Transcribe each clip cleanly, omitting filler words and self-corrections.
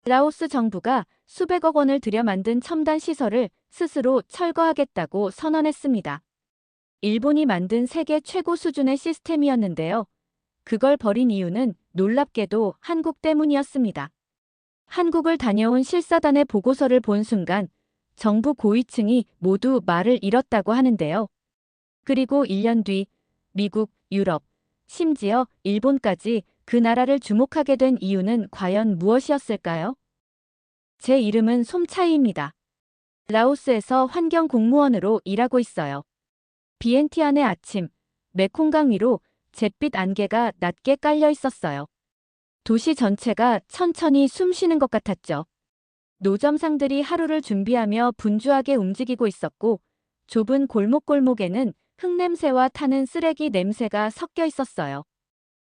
라오스 정부가 수백억 원을 들여 만든 첨단 시설을 스스로 철거하겠다고 선언했습니다. 일본이 만든 세계 최고 수준의 시스템이었는데요. 그걸 버린 이유는 놀랍게도 한국 때문이었습니다. 한국을 다녀온 실사단의 보고서를 본 순간 정부 고위층이 모두 말을 잃었다고 하는데요. 그리고 1년 뒤 미국, 유럽, 심지어 일본까지 그 나라를 주목하게 된 이유는 과연 무엇이었을까요? 제 이름은 솜차이입니다. 라오스에서 환경 공무원으로 일하고 있어요. 비엔티안의 아침, 메콩강 위로 잿빛 안개가 낮게 깔려 있었어요. 도시 전체가 천천히 숨 쉬는 것 같았죠. 노점상들이 하루를 준비하며 분주하게 움직이고 있었고, 좁은 골목골목에는 흙냄새와 타는 쓰레기 냄새가 섞여 있었어요.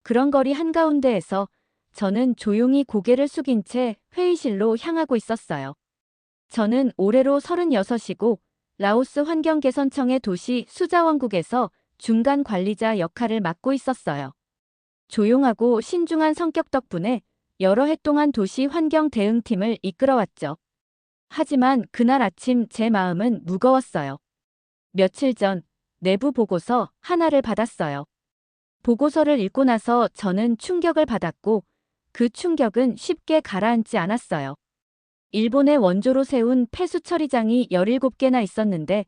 그런 거리 한가운데에서 저는 조용히 고개를 숙인 채 회의실로 향하고 있었어요. 저는 올해로 36이고 라오스 환경개선청의 도시 수자원국에서 중간 관리자 역할을 맡고 있었어요. 조용하고 신중한 성격 덕분에 여러 해 동안 도시 환경 대응팀을 이끌어왔죠. 하지만 그날 아침 제 마음은 무거웠어요. 며칠 전 내부 보고서 하나를 받았어요. 보고서를 읽고 나서 저는 충격을 받았고 그 충격은 쉽게 가라앉지 않았어요. 일본의 원조로 세운 폐수 처리장이 17개나 있었는데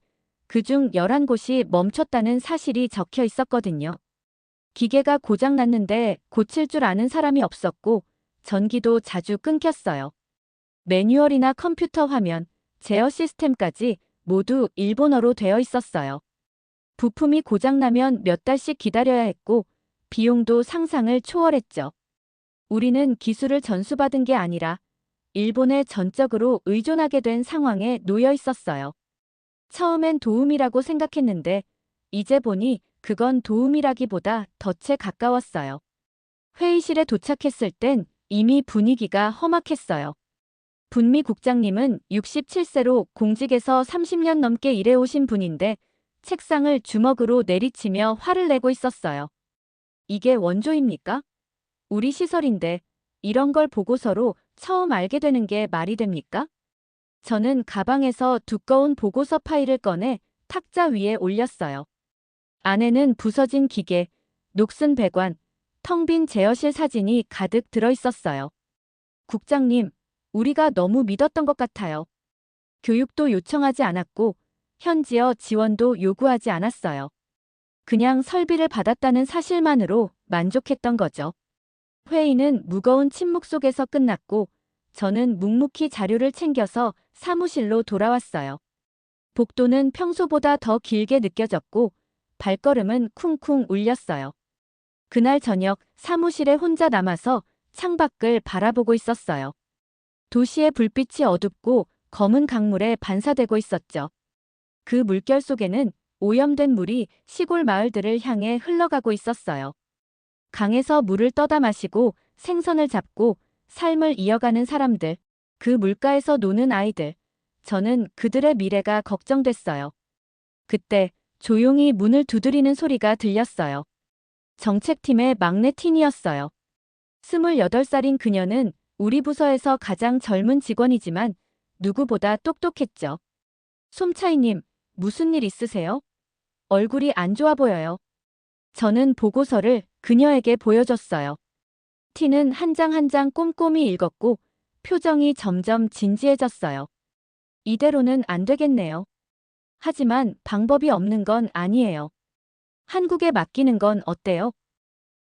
그중 11곳이 멈췄다는 사실이 적혀 있었거든요. 기계가 고장 났는데 고칠 줄 아는 사람이 없었고 전기도 자주 끊겼어요. 매뉴얼이나 컴퓨터 화면, 제어 시스템까지 모두 일본어로 되어 있었어요. 부품이 고장나면 몇 달씩 기다려야 했고 비용도 상상을 초월했죠. 우리는 기술을 전수받은 게 아니라 일본에 전적으로 의존하게 된 상황에 놓여 있었어요. 처음엔 도움이라고 생각했는데 이제 보니 그건 도움이라기보다 덫에 가까웠어요. 회의실에 도착했을 땐 이미 분위기가 험악했어요. 분미 국장님은 67세로 공직에서 30년 넘게 일해오신 분인데 책상을 주먹으로 내리치며 화를 내고 있었어요. 이게 원조입니까? 우리 시설인데 이런 걸 보고서로 처음 알게 되는 게 말이 됩니까? 저는 가방에서 두꺼운 보고서 파일을 꺼내 탁자 위에 올렸어요. 안에는 부서진 기계, 녹슨 배관, 텅 빈 제어실 사진이 가득 들어 있었어요. 국장님, 우리가 너무 믿었던 것 같아요. 교육도 요청하지 않았고 현지어 지원도 요구하지 않았어요. 그냥 설비를 받았다는 사실만으로 만족했던 거죠. 회의는 무거운 침묵 속에서 끝났고 저는 묵묵히 자료를 챙겨서 사무실로 돌아왔어요. 복도는 평소보다 더 길게 느껴졌고 발걸음은 쿵쿵 울렸어요. 그날 저녁 사무실에 혼자 남아서 창밖을 바라보고 있었어요. 도시의 불빛이 어둡고 검은 강물에 반사되고 있었죠. 그 물결 속에는 오염된 물이 시골 마을들을 향해 흘러가고 있었어요. 강에서 물을 떠다 마시고 생선을 잡고 삶을 이어가는 사람들, 그 물가에서 노는 아이들, 저는 그들의 미래가 걱정됐어요. 그때 조용히 문을 두드리는 소리가 들렸어요. 정책팀의 막내 틴이었어요. 28살인 그녀는 우리 부서에서 가장 젊은 직원이지만 누구보다 똑똑했죠. 솜차이님, 무슨 일 있으세요? 얼굴이 안 좋아 보여요. 저는 보고서를 그녀에게 보여줬어요. 티는 한 장 한 장 꼼꼼히 읽었고 표정이 점점 진지해졌어요. 이대로는 안 되겠네요. 하지만 방법이 없는 건 아니에요. 한국에 맡기는 건 어때요?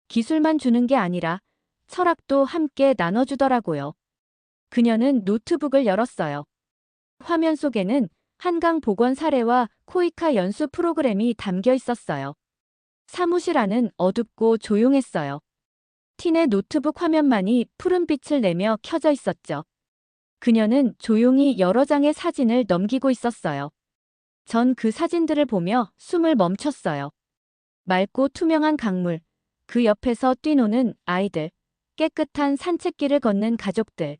기술만 주는 게 아니라 철학도 함께 나눠주더라고요. 그녀는 노트북을 열었어요. 화면 속에는 한강 복원 사례와 코이카 연수 프로그램이 담겨 있었어요. 사무실 안은 어둡고 조용했어요. 틴의 노트북 화면만이 푸른빛을 내며 켜져 있었죠. 그녀는 조용히 여러 장의 사진을 넘기고 있었어요. 전 그 사진들을 보며 숨을 멈췄어요. 맑고 투명한 강물, 그 옆에서 뛰노는 아이들, 깨끗한 산책길을 걷는 가족들.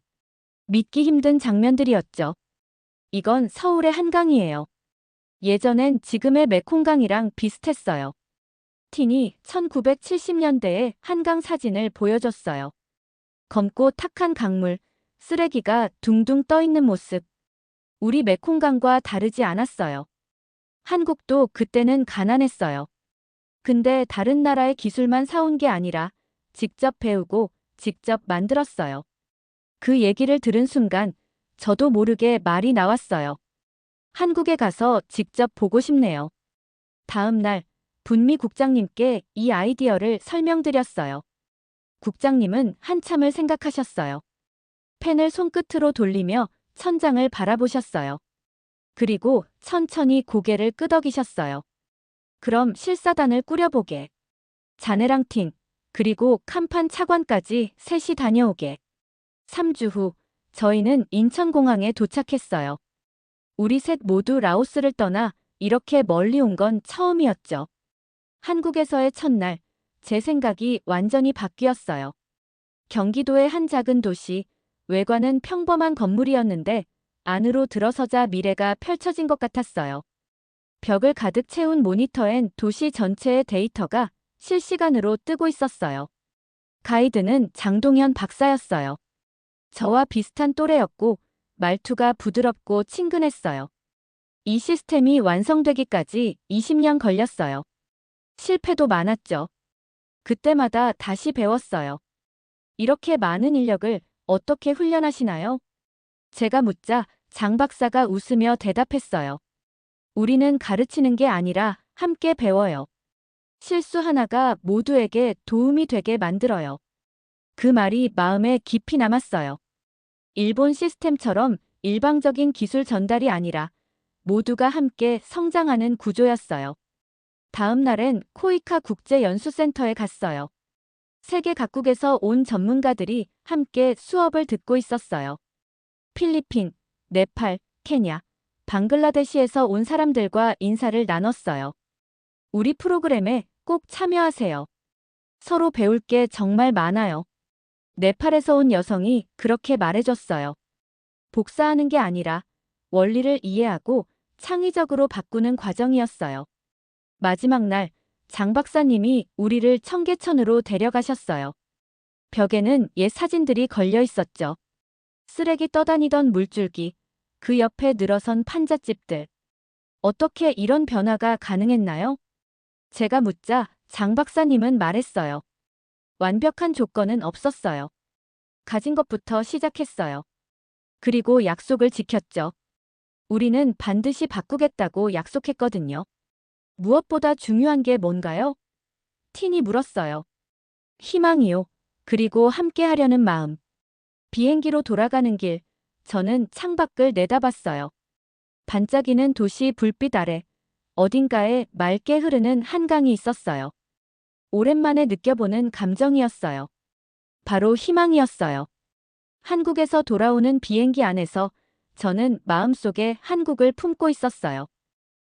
믿기 힘든 장면들이었죠. 이건 서울의 한강이에요. 예전엔 지금의 메콩강이랑 비슷했어요. 틴이 1970년대의 한강 사진을 보여줬어요. 검고 탁한 강물, 쓰레기가 둥둥 떠 있는 모습. 우리 메콩강과 다르지 않았어요. 한국도 그때는 가난했어요. 근데 다른 나라의 기술만 사온 게 아니라 직접 배우고 직접 만들었어요. 그 얘기를 들은 순간 저도 모르게 말이 나왔어요. 한국에 가서 직접 보고 싶네요. 다음 날 분미 국장님께 이 아이디어를 설명드렸어요. 국장님은 한참을 생각하셨어요. 펜을 손끝으로 돌리며 천장을 바라보셨어요. 그리고 천천히 고개를 끄덕이셨어요. 그럼 실사단을 꾸려보게. 자네랑 팀, 그리고 간판 차관까지 셋이 다녀오게. 3주 후, 저희는 인천공항에 도착했어요. 우리 셋 모두 라오스를 떠나 이렇게 멀리 온 건 처음이었죠. 한국에서의 첫날, 제 생각이 완전히 바뀌었어요. 경기도의 한 작은 도시, 외관은 평범한 건물이었는데 안으로 들어서자 미래가 펼쳐진 것 같았어요. 벽을 가득 채운 모니터엔 도시 전체의 데이터가 실시간으로 뜨고 있었어요. 가이드는 장동현 박사였어요. 저와 비슷한 또래였고 말투가 부드럽고 친근했어요. 이 시스템이 완성되기까지 20년 걸렸어요. 실패도 많았죠. 그때마다 다시 배웠어요. 이렇게 많은 인력을 어떻게 훈련하시나요? 제가 묻자 장 박사가 웃으며 대답했어요. 우리는 가르치는 게 아니라 함께 배워요. 실수 하나가 모두에게 도움이 되게 만들어요. 그 말이 마음에 깊이 남았어요. 일본 시스템처럼 일방적인 기술 전달이 아니라 모두가 함께 성장하는 구조였어요. 다음 날엔 코이카 국제연수센터에 갔어요. 세계 각국에서 온 전문가들이 함께 수업을 듣고 있었어요. 필리핀, 네팔, 케냐, 방글라데시에서 온 사람들과 인사를 나눴어요. 우리 프로그램에 꼭 참여하세요. 서로 배울 게 정말 많아요. 네팔에서 온 여성이 그렇게 말해줬어요. 복사하는 게 아니라 원리를 이해하고 창의적으로 바꾸는 과정이었어요. 마지막 날, 장 박사님이 우리를 청계천으로 데려가셨어요. 벽에는 옛 사진들이 걸려 있었죠. 쓰레기 떠다니던 물줄기, 그 옆에 늘어선 판잣집들. 어떻게 이런 변화가 가능했나요? 제가 묻자 장 박사님은 말했어요. 완벽한 조건은 없었어요. 가진 것부터 시작했어요. 그리고 약속을 지켰죠. 우리는 반드시 바꾸겠다고 약속했거든요. 무엇보다 중요한 게 뭔가요? 틴이 물었어요. 희망이요. 그리고 함께 하려는 마음. 비행기로 돌아가는 길, 저는 창밖을 내다봤어요. 반짝이는 도시 불빛 아래 어딘가에 맑게 흐르는 한강이 있었어요. 오랜만에 느껴보는 감정이었어요. 바로 희망이었어요. 한국에서 돌아오는 비행기 안에서 저는 마음속에 한국을 품고 있었어요.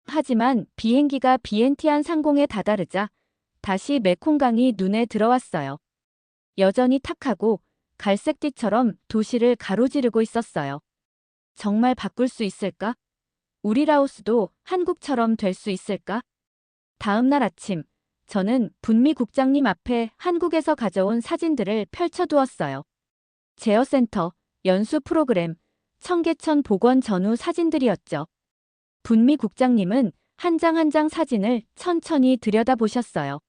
하지만 비행기가 비엔티안 상공에 다다르자 다시 메콩강이 눈에 들어왔어요. 여전히 탁하고 갈색띠처럼 도시를 가로지르고 있었어요. 정말 바꿀 수 있을까? 우리 라오스도 한국처럼 될 수 있을까? 다음 날 아침, 저는 분미 국장님 앞에 한국에서 가져온 사진들을 펼쳐두었어요. 제어센터, 연수 프로그램, 청계천 복원 전후 사진들이었죠. 분미 국장님은 한 장 한 장 사진을 천천히 들여다보셨어요.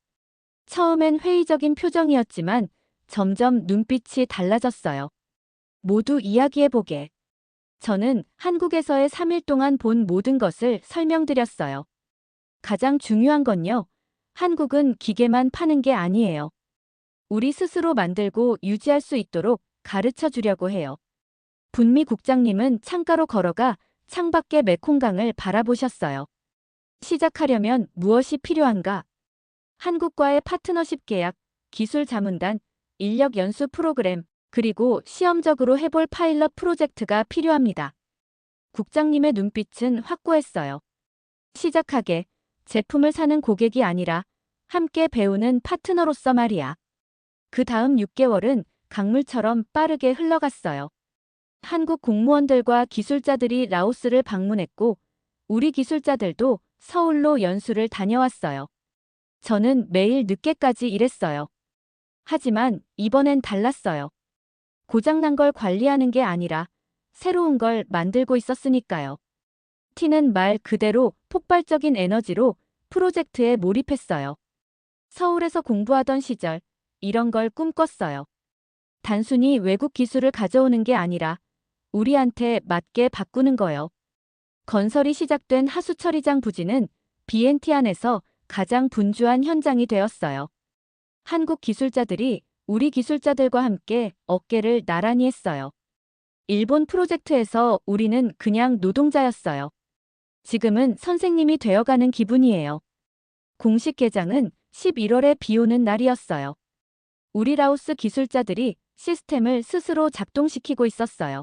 처음엔 회의적인 표정이었지만 점점 눈빛이 달라졌어요. 모두 이야기해보게. 저는 한국에서의 3일 동안 본 모든 것을 설명드렸어요. 가장 중요한 건요. 한국은 기계만 파는 게 아니에요. 우리 스스로 만들고 유지할 수 있도록 가르쳐 주려고 해요. 분미 국장님은 창가로 걸어가 창밖의 메콩강을 바라보셨어요. 시작하려면 무엇이 필요한가? 한국과의 파트너십 계약, 기술 자문단, 인력 연수 프로그램, 그리고 시험적으로 해볼 파일럿 프로젝트가 필요합니다. 국장님의 눈빛은 확고했어요. 시작하게, 제품을 사는 고객이 아니라 함께 배우는 파트너로서 말이야. 그 다음 6개월은 강물처럼 빠르게 흘러갔어요. 한국 공무원들과 기술자들이 라오스를 방문했고 우리 기술자들도 서울로 연수를 다녀왔어요. 저는 매일 늦게까지 일했어요. 하지만 이번엔 달랐어요. 고장난 걸 관리하는 게 아니라 새로운 걸 만들고 있었으니까요. T는 말 그대로 폭발적인 에너지로 프로젝트에 몰입했어요. 서울에서 공부하던 시절 이런 걸 꿈꿨어요. 단순히 외국 기술을 가져오는 게 아니라 우리한테 맞게 바꾸는 거요. 건설이 시작된 하수처리장 부지는 BNT 안에서 가장 분주한 현장이 되었어요. 한국 기술자들이 우리 기술자들과 함께 어깨를 나란히 했어요. 일본 프로젝트에서 우리는 그냥 노동자였어요. 지금은 선생님이 되어가는 기분이에요. 공식 개장은 11월에 비 오는 날이었어요. 우리 라오스 기술자들이 시스템을 스스로 작동시키고 있었어요.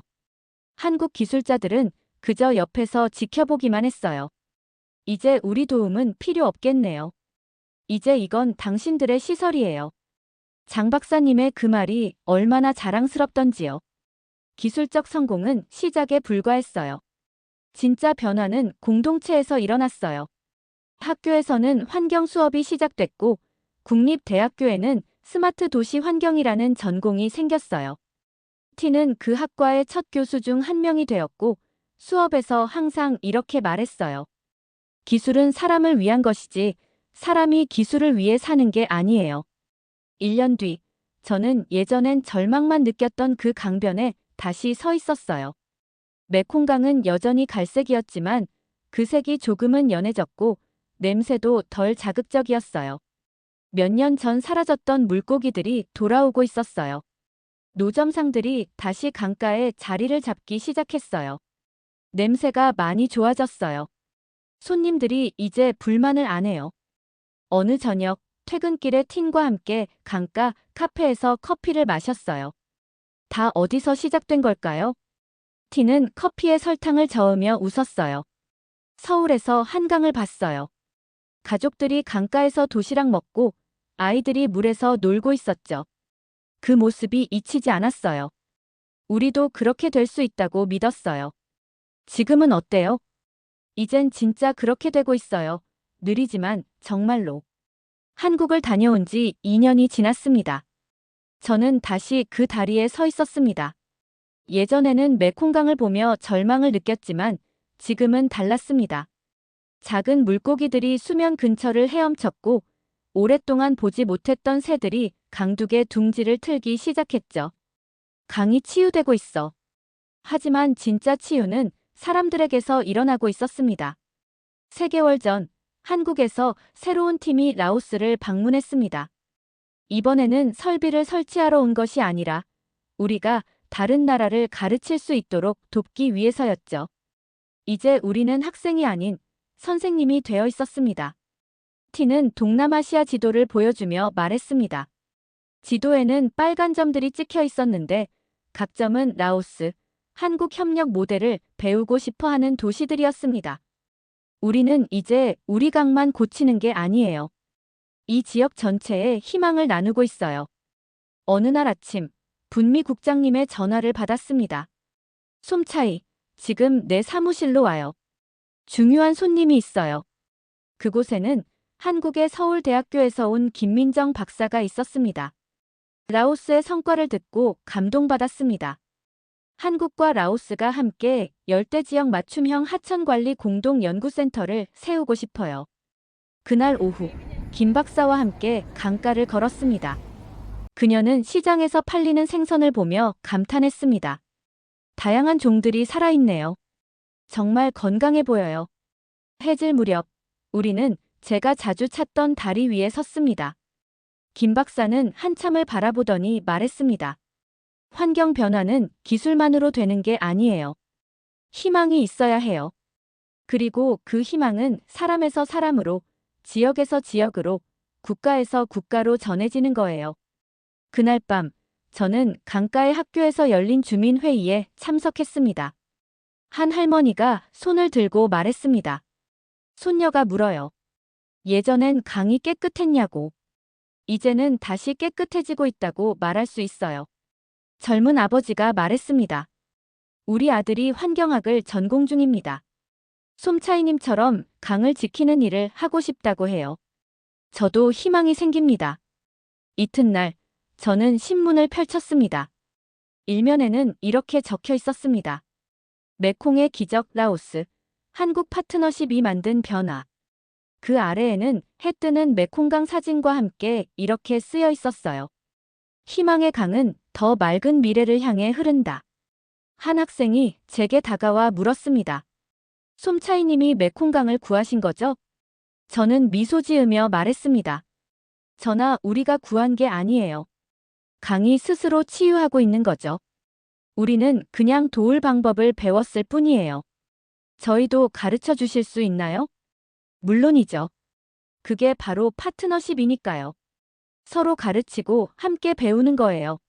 한국 기술자들은 그저 옆에서 지켜보기만 했어요. 이제 우리 도움은 필요 없겠네요. 이제 이건 당신들의 시설이에요. 장 박사님의 그 말이 얼마나 자랑스럽던지요. 기술적 성공은 시작에 불과했어요. 진짜 변화는 공동체에서 일어났어요. 학교에서는 환경 수업이 시작됐고 국립대학교에는 스마트 도시 환경이라는 전공이 생겼어요. T는 그 학과의 첫 교수 중 한 명이 되었고 수업에서 항상 이렇게 말했어요. 기술은 사람을 위한 것이지 사람이 기술을 위해 사는 게 아니에요. 1년 뒤 저는 예전엔 절망만 느꼈던 그 강변에 다시 서 있었어요. 메콩강은 여전히 갈색이었지만 그 색이 조금은 연해졌고 냄새도 덜 자극적이었어요. 몇 년 전 사라졌던 물고기들이 돌아오고 있었어요. 노점상들이 다시 강가에 자리를 잡기 시작했어요. 냄새가 많이 좋아졌어요. 손님들이 이제 불만을 안 해요. 어느 저녁 퇴근길에 틴과 함께 강가 카페에서 커피를 마셨어요. 다 어디서 시작된 걸까요? 틴은 커피에 설탕을 저으며 웃었어요. 서울에서 한강을 봤어요. 가족들이 강가에서 도시락 먹고 아이들이 물에서 놀고 있었죠. 그 모습이 잊히지 않았어요. 우리도 그렇게 될 수 있다고 믿었어요. 지금은 어때요? 이젠 진짜 그렇게 되고 있어요. 느리지만 정말로. 한국을 다녀온 지 2년이 지났습니다. 저는 다시 그 다리에 서 있었습니다. 예전에는 메콩강을 보며 절망을 느꼈지만 지금은 달랐습니다. 작은 물고기들이 수면 근처를 헤엄쳤고 오랫동안 보지 못했던 새들이 강둑에 둥지를 틀기 시작했죠. 강이 치유되고 있어. 하지만 진짜 치유는 사람들에게서 일어나고 있었습니다. 3개월 전 한국에서 새로운 팀이 라오스를 방문했습니다. 이번에는 설비를 설치하러 온 것이 아니라 우리가 다른 나라를 가르칠 수 있도록 돕기 위해서였죠. 이제 우리는 학생이 아닌 선생님이 되어 있었습니다. T는 동남아시아 지도를 보여주며 말했습니다. 지도에는 빨간 점들이 찍혀 있었는데 각 점은 라오스, 한국 협력 모델을 배우고 싶어 하는 도시들이었습니다. 우리는 이제 우리 강만 고치는 게 아니에요. 이 지역 전체에 희망을 나누고 있어요. 어느 날 아침, 분미 국장님의 전화를 받았습니다. 솜차이, 지금 내 사무실로 와요. 중요한 손님이 있어요. 그곳에는 한국의 서울대학교에서 온 김민정 박사가 있었습니다. 라오스의 성과를 듣고 감동받았습니다. 한국과 라오스가 함께 열대지역 맞춤형 하천관리 공동연구센터를 세우고 싶어요. 그날 오후, 김 박사와 함께 강가를 걸었습니다. 그녀는 시장에서 팔리는 생선을 보며 감탄했습니다. 다양한 종들이 살아있네요. 정말 건강해 보여요. 해질 무렵, 우리는 제가 자주 찾던 다리 위에 섰습니다. 김 박사는 한참을 바라보더니 말했습니다. 환경 변화는 기술만으로 되는 게 아니에요. 희망이 있어야 해요. 그리고 그 희망은 사람에서 사람으로, 지역에서 지역으로, 국가에서 국가로 전해지는 거예요. 그날 밤, 저는 강가의 학교에서 열린 주민회의에 참석했습니다. 한 할머니가 손을 들고 말했습니다. 손녀가 물어요. 예전엔 강이 깨끗했냐고. 이제는 다시 깨끗해지고 있다고 말할 수 있어요. 젊은 아버지가 말했습니다. 우리 아들이 환경학을 전공 중입니다. 솜차이님처럼 강을 지키는 일을 하고 싶다고 해요. 저도 희망이 생깁니다. 이튿날, 저는 신문을 펼쳤습니다. 일면에는 이렇게 적혀 있었습니다. 메콩의 기적 라오스, 한국 파트너십이 만든 변화. 그 아래에는 해 뜨는 메콩강 사진과 함께 이렇게 쓰여 있었어요. 희망의 강은 더 맑은 미래를 향해 흐른다. 한 학생이 제게 다가와 물었습니다. 솜차이님이 메콩강을 구하신 거죠? 저는 미소 지으며 말했습니다. 저나 우리가 구한 게 아니에요. 강이 스스로 치유하고 있는 거죠. 우리는 그냥 도울 방법을 배웠을 뿐이에요. 저희도 가르쳐 주실 수 있나요? 물론이죠. 그게 바로 파트너십이니까요. 서로 가르치고 함께 배우는 거예요.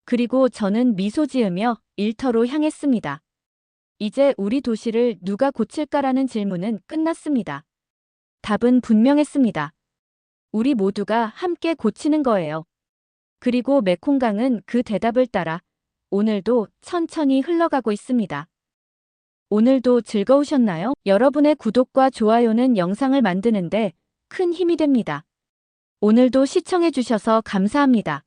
그리고 저는 미소 지으며 일터로 향했습니다. 이제 우리 도시를 누가 고칠까라는 질문은 끝났습니다. 답은 분명했습니다. 우리 모두가 함께 고치는 거예요. 그리고 메콩강은 그 대답을 따라 오늘도 천천히 흘러가고 있습니다. 오늘도 즐거우셨나요? 여러분의 구독과 좋아요는 영상을 만드는데 큰 힘이 됩니다. 오늘도 시청해주셔서 감사합니다.